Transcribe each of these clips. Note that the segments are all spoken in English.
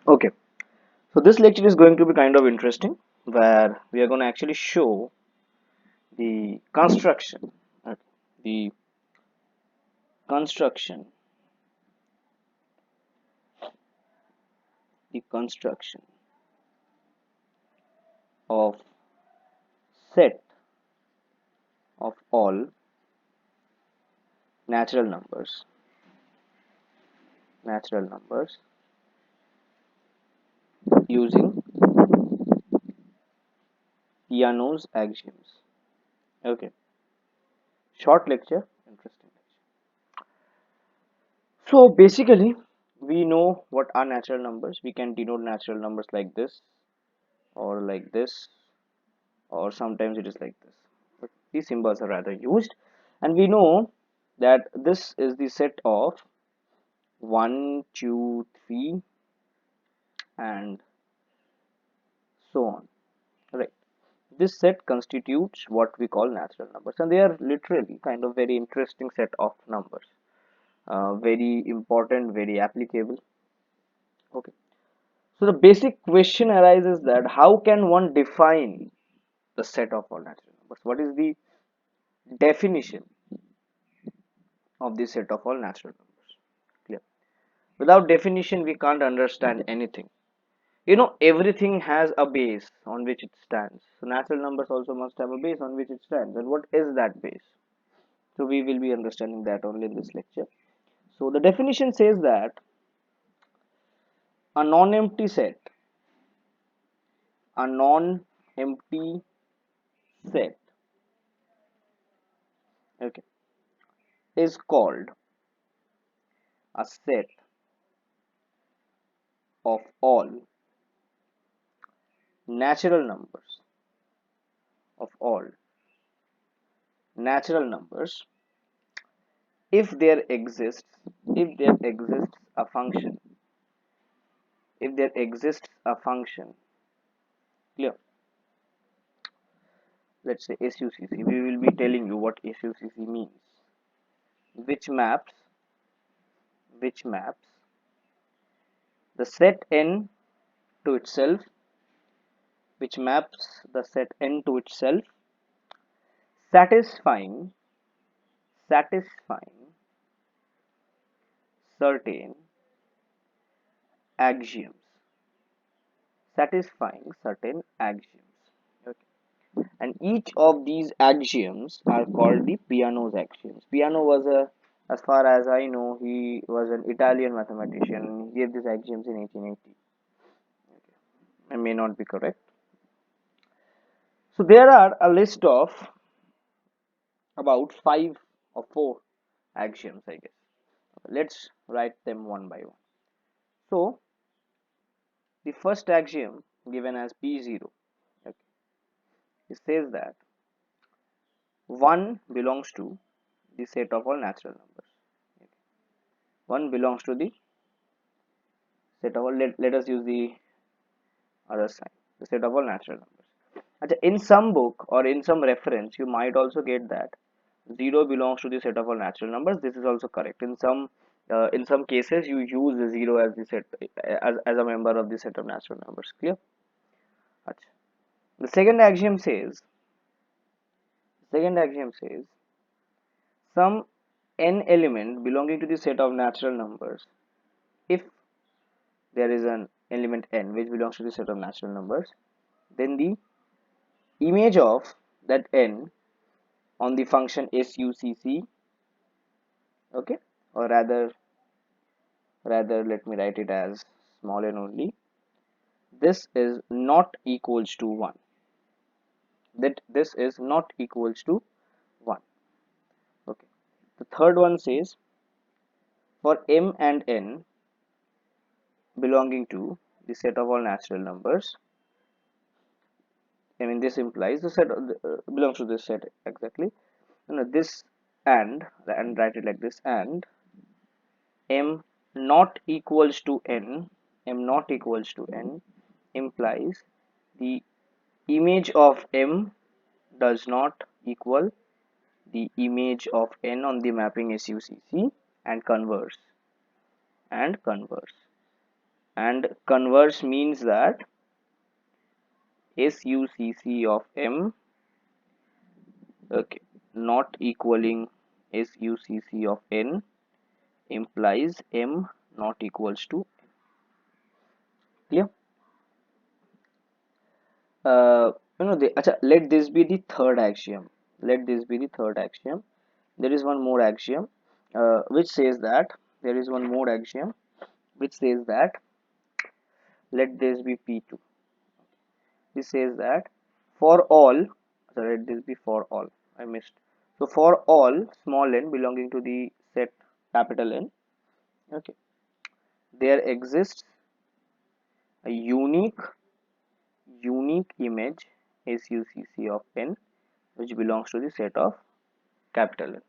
Okay, so this lecture is going to be kind of interesting where we are going to actually show the construction, the construction, the construction of set of all natural numbers, natural numbers using Peano's axioms. Okay, short lecture, interesting lecture. So basically, we know what are natural numbers. We can denote natural numbers like this or like this, or sometimes it is like this, but these symbols are rather used, and we know that this is the set of 1 2 3 and so on, right? This set constitutes what we call natural numbers, and they are literally kind of very interesting set of numbers, very important, very applicable. Okay, so the basic question arises that how can one define the set of all natural numbers? What is the definition of the set of all natural numbers? Clear? Without definition, we can't understand anything. Everything has a base on which it stands. So natural numbers also must have a base on which it stands. And what is that base? So we will be understanding that only in this lecture. So the definition says that a non-empty set, a non-empty set, okay, is called a set of all natural numbers, of all natural numbers, if there exists, if there exists a function, if there exists a function, clear? Let's say SUCC, we will be telling you what SUCC means, which maps, which maps the set n to itself, which maps the set n to itself, satisfying, satisfying certain axioms, satisfying certain axioms. Okay. And each of these axioms are called the Peano's axioms. Peano was as far as I know, he was an Italian mathematician. He gave these axioms in 1880. I may not be correct. So there are a list of about five or four axioms, I guess. Let's write them one by one. So the first axiom given as P0, okay, it says that 1 belongs to the set of all natural numbers. 1 belongs to the set of all, let us use the other sign, the set of all natural numbers. In some book or in some reference, you might also get that 0 belongs to the set of all natural numbers. This is also correct. In some cases, you use the 0 as the set, as a member of the set of natural numbers. Clear? Achha. The second axiom says some n element belonging to the set of natural numbers, if there is an element n which belongs to the set of natural numbers, then the image of that n on the function SUCC, okay, or rather let me write it as small n only, this is not equals to 1, that this is not equals to 1. Okay, the third one says for m and n belonging to the set of all natural numbers, I mean this implies the set belongs to this set exactly. This and write it like this, and m not equals to n, m not equals to n implies the image of m does not equal the image of n on the mapping SUCC, and converse, and converse. and converse means that SUCC of M, okay, not equaling SUCC of N implies M not equals to clear. Let this be the third axiom. Let this be the third axiom. There is one more axiom which says that there is one more axiom which says that let this be P2. This says that for all, so let this be for all. I missed. So for all small n belonging to the set capital N, okay, there exists a unique image SUCC of N which belongs to the set of capital N.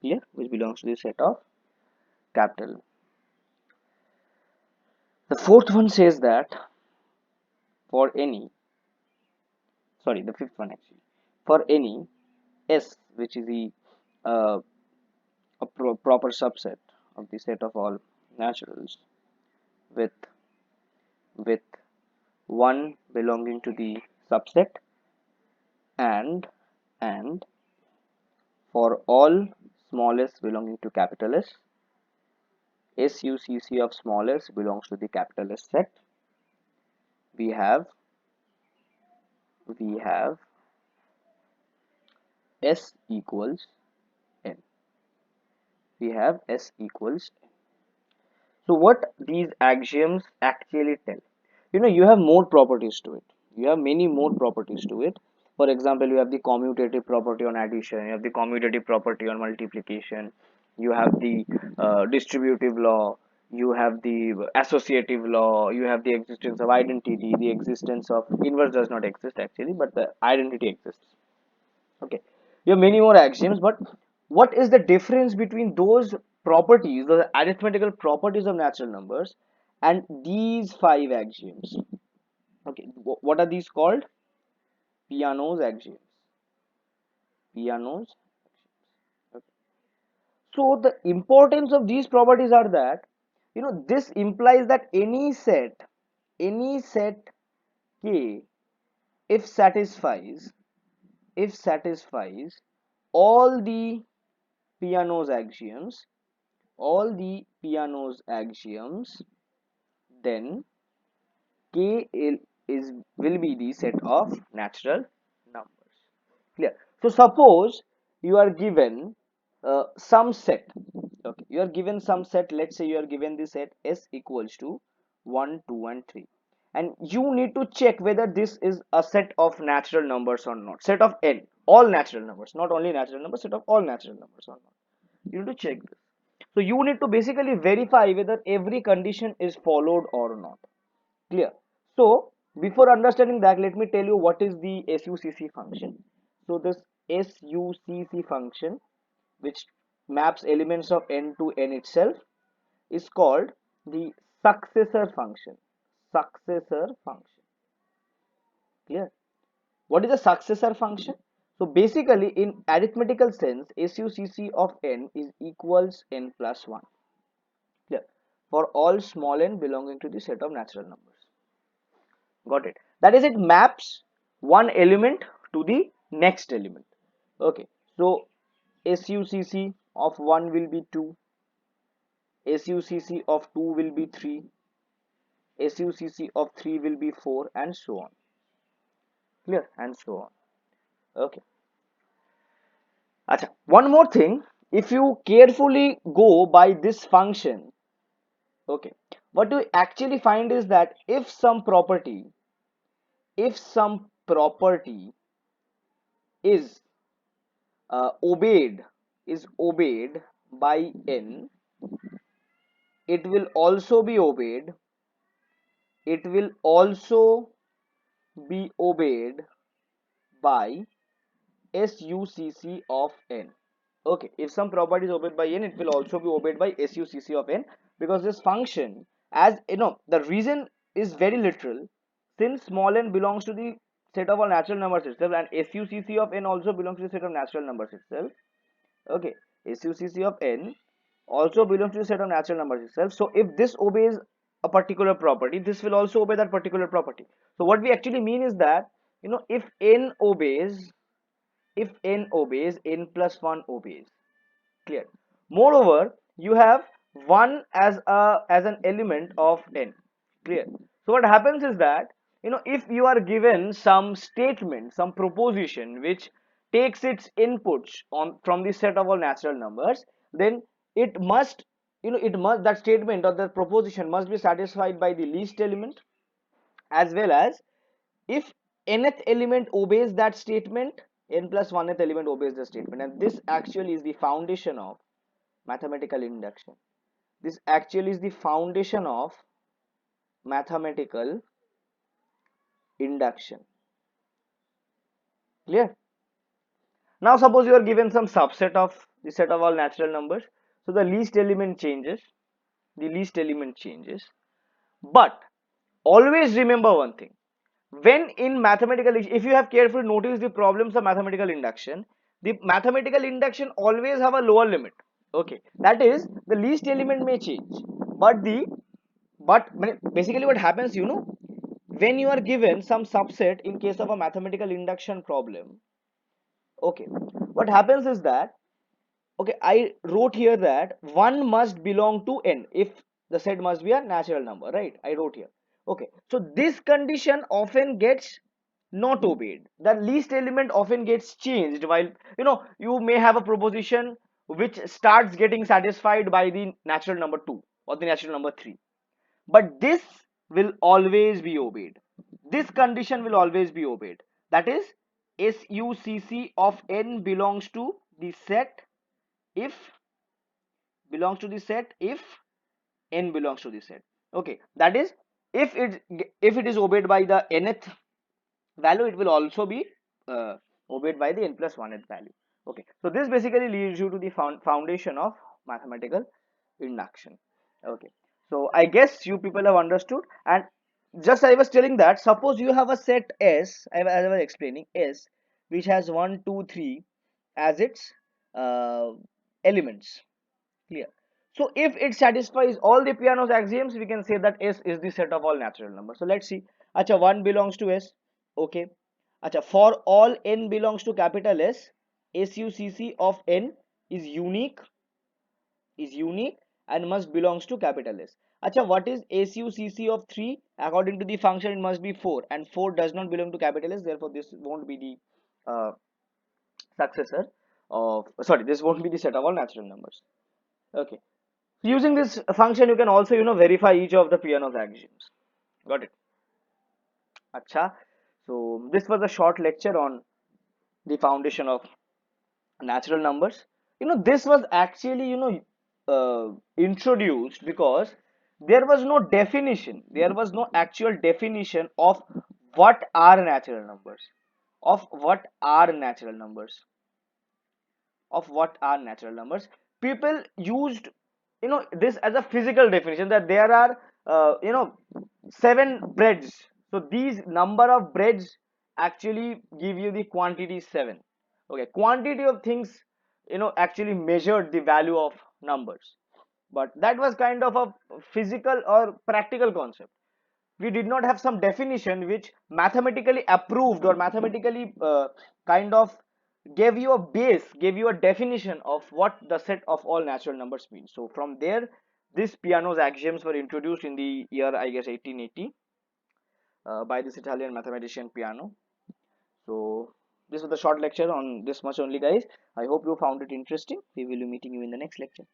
Clear? Which belongs to the set of capital N. The fourth one says that for any, sorry, the fifth one actually, for any S which is the uh, proper subset of the set of all naturals with with one belonging to the subset and and for all small s belonging to capital S, SUCC of small s belongs to the capital S set. We have S equals N. We have S equals N. So what these axioms actually tell? You have more properties to it. You have many more properties to it. For example, you have the commutative property on addition, you have the commutative property on multiplication, you have the distributive law, you have the associative law, you have the existence of identity, the existence of inverse does not exist actually, but the identity exists. Okay, you have many more axioms, but what is the difference between those properties, the arithmetical properties of natural numbers, and these five axioms? Okay, what are these called? Peano's axioms. Peano's. Okay. So the importance of these properties are that this implies that any set K, if satisfies all the Peano's axioms, then K is will be the set of natural numbers. Clear? So suppose you are given some set. Okay, you are given some set. Let's say you are given the set S equals to 1, 2, and 3, and you need to check whether this is a set of natural numbers or not. Set of n, all natural numbers, not only natural numbers. Set of all natural numbers or not. You need to check this. So you need to basically verify whether every condition is followed or not. Clear? So before understanding that, let me tell you what is the SUCC function. So this SUCC function, which maps elements of n to n itself, is called the successor function. Successor function. Clear? What is a successor function? So basically, in arithmetical sense, SUCC of n is equals n plus 1. Clear? For all small n belonging to the set of natural numbers. Got it? That is, it maps one element to the next element. Okay. So SUCC of 1 will be 2. SUCC of 2 will be 3. SUCC of 3 will be 4, and so on. Clear? And so on. Okay. Achha. One more thing. If you carefully go by this function, okay, what you actually find is that if some property is obeyed by n, it will also be obeyed by SUCC of n. Okay, if some property is obeyed by n, it will also be obeyed by SUCC of n, because this function, as the reason is very literal. Since small n belongs to the set of all natural numbers itself, and SUCC of n also belongs to the set of natural numbers itself. Okay, SUCC of n also belongs to the set of natural numbers itself. So if this obeys a particular property, this will also obey that particular property. So what we actually mean is that, if n obeys, n plus 1 obeys. Clear. Moreover, you have 1 as an element of n. Clear. So what happens is that, if you are given some statement, some proposition which takes its inputs on from the set of all natural numbers, then it must, that statement or that proposition must be satisfied by the least element, as well as if nth element obeys that statement, n plus 1th element obeys the statement. And this actually is the foundation of mathematical induction. This actually is the foundation of mathematical induction. Clear? Now suppose you are given some subset of the set of all natural numbers. So the least element changes. The least element changes. But always remember one thing. When in mathematical, if you have carefully noticed the problems of mathematical induction, the mathematical induction always have a lower limit. Okay, that is, the least element may change, but basically what happens, when you are given some subset in case of a mathematical induction problem, okay, what happens is that, okay, I wrote here that 1 must belong to n if the set must be a natural number, right? I wrote here. Okay, so this condition often gets not obeyed. The least element often gets changed while, you may have a proposition which starts getting satisfied by the natural number 2 or the natural number 3, but this will always be obeyed. This condition will always be obeyed. That is, SUCC of n belongs to the set if if n belongs to the set. Okay, that is, if it is obeyed by the nth value, it will also be obeyed by the n plus 1th value. Okay, so this basically leads you to the foundation of mathematical induction. Okay, so I guess you people have understood. And just I was telling that, suppose you have a set S, as I was explaining, S, which has 1 2 3 as its elements. Clear. So if it satisfies all the Peano's axioms, we can say that S is the set of all natural numbers. So let's see. Acha, 1 belongs to S. Okay. Acha, for all n belongs to capital S, SUCC of n is unique and must belongs to capital S. Acha, what is SUCC of 3? According to the function, it must be 4, and 4 does not belong to capital S. Therefore, this won't be the successor of. Sorry, this won't be the set of all natural numbers. Okay. Using this function, you can also, verify each of the Peano's axioms. Got it? Acha. So this was a short lecture on the foundation of natural numbers. This was actually, introduced because there was no definition. There was no actual definition of what are natural numbers. Of what are natural numbers. Of what are natural numbers. People used, this as a physical definition, that there are, 7 breads. So these number of breads actually give you the quantity 7. Okay, quantity of things, actually measured the value of numbers, but that was kind of a physical or practical concept. We did not have some definition which mathematically approved or mathematically kind of gave you a definition of what the set of all natural numbers means. So from there, these Peano's axioms were introduced in the year, I guess, 1880, by this Italian mathematician Peano. So this was the short lecture on this much only, guys. I hope you found it interesting. We will be meeting you in the next lecture.